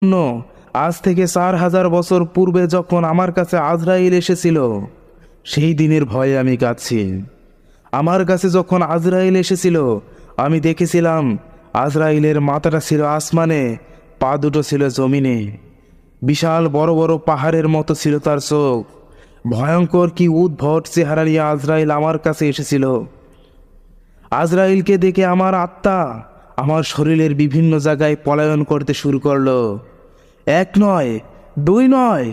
জন্য আজ থেকে 4000 বছর পূর্বে যখন আমার কাছে আজরাইল এসেছিল, সেই দিনের ভয়ে আমি কাঁদছি। আমার কাছে যখন আজরাইল এসেছিল, আমি দেখেছিলাম আজরাইলের মাথাটা ছিল আসমানে, পা দুটো ছিল জমিনে। বিশাল বড় বড় পাহাড়ের মতো ছিল তার চোখ। ভয়ঙ্কর কি উদ্ভট চেহারা নিয়ে আজরাইল আমার কাছে এসেছিল। আজরাইলকে দেখে আমার আত্মা আমার শরীরের বিভিন্ন জায়গায় পলায়ন করতে শুরু করলো। এক নয়, দুই নয়,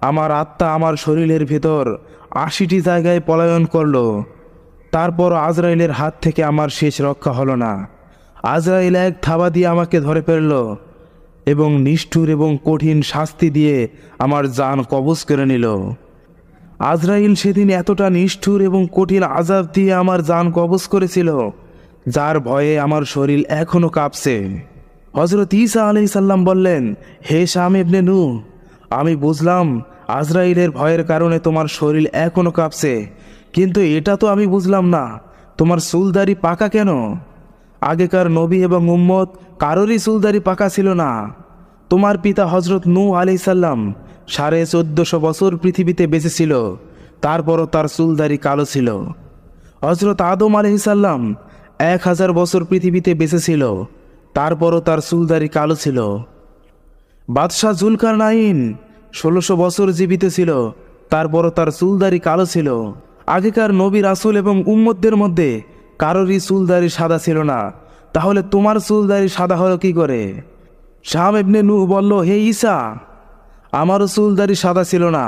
আমার আত্মা আমার শরীরের ভেতর 80টি জায়গায় পলায়ন করলো। তারপর আজরাইলের হাত থেকে আমার শেষ রক্ষা হলো না। আজরাইল এক থাবা দিয়ে আমাকে ধরে ফেলল এবং নিষ্ঠুর এবং কঠিন শাস্তি দিয়ে আমার জান কবজ করে নিল। আজরাইল সেদিন এতটা নিষ্ঠুর এবং কঠিন আযাব দিয়ে আমার জান কবজ করেছিল, যার ভয়ে আমার শরীর এখনো কাঁপছে। হযরত ঈসা আলাইহিস সালাম বললেন, হে শাম ইবনে নূহ, আমি বুঝলাম আজরাইলের ভয়ের কারণে তোমার শরীর এখনো কাঁপছে, কিন্তু এটা তো আমি বুঝলাম না তোমার চুলদাড়ি পাকা কেন। আগেকার নবী এবং উম্মত কারোরই চুলদাড়ি পাকা ছিল না। তোমার পিতা হযরত নূহ আলাইহিস সালাম 1450 বছর পৃথিবীতে বেঁচে ছিল, তারপরও তার চুলদাড়ি কালো ছিল। হযরত আদম আলাইহিস সালাম 1000 বছর পৃথিবীতে বেঁচে ছিল, তারপরও তার চুলদাড়ি কালো ছিল। বাদশাহ জুলকারনাইন 1600 বছর জীবিত ছিল, তারপরও তার চুলদাড়ি কালো ছিল। আগেকার নবী রাসূল এবং উম্মতদের মধ্যে কারোরই চুলদাড়ি সাদা ছিল না, তাহলে তোমার চুলদাড়ি সাদা হলো কি করে? শাম ইবনে নূহ বলল, হে ঈসা, আমারও চুলদাড়ি সাদা ছিল না,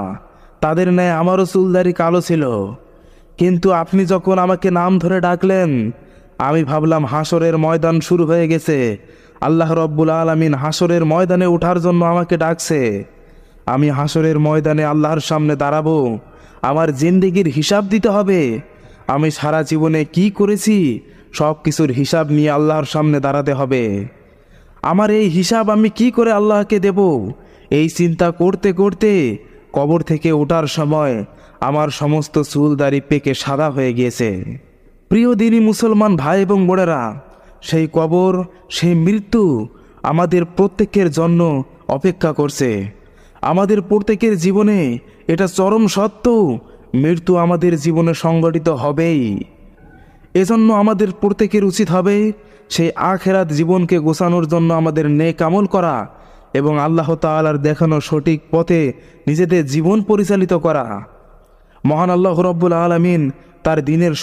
তাদের ন্যায় আমারও চুলদাড়ি কালো ছিল। কিন্তু আপনি যখন আমাকে নাম ধরে ডাকলেন, আমি ভাবলাম হাসরের ময়দান শুরু হয়ে গেছে। আল্লাহ রব্বুল আলামিন হাসরের ময়দানে ওঠার জন্য আমাকে ডাকছে। আমি হাসরের ময়দানে আল্লাহর সামনে দাঁড়াবো, আমার জিন্দেগির হিসাব দিতে হবে। আমি সারা জীবনে কি করেছি সব কিছুর হিসাব নিয়ে আল্লাহর সামনে দাঁড়াতে হবে। আমার এই হিসাব আমি কি করে আল্লাহকে দেব, এই চিন্তা করতে করতে কবর থেকে ওঠার সময় আমার সমস্ত চুল দাড়ি পেকে সাদা হয়ে গিয়েছে। প্রিয় দিনী মুসলমান ভাই এবং বোনেরা, সেই কবর, সেই মৃত্যু আমাদের প্রত্যেকের জন্য অপেক্ষা করছে। আমাদের প্রত্যেকের জীবনে এটা চরম সত্য, মৃত্যু আমাদের জীবনে সংঘটিত হবেই। এজন্য আমাদের প্রত্যেকের উচিত হবে সেই আখেরাত জীবনকে গোছানোর জন্য আমাদের নেক আমল করা এবং আল্লাহ তাআলার দেখানো সঠিক পথে নিজেদের জীবন পরিচালিত করা। মহান আল্লাহ রব্বুল আলামিন তার দ্বীনের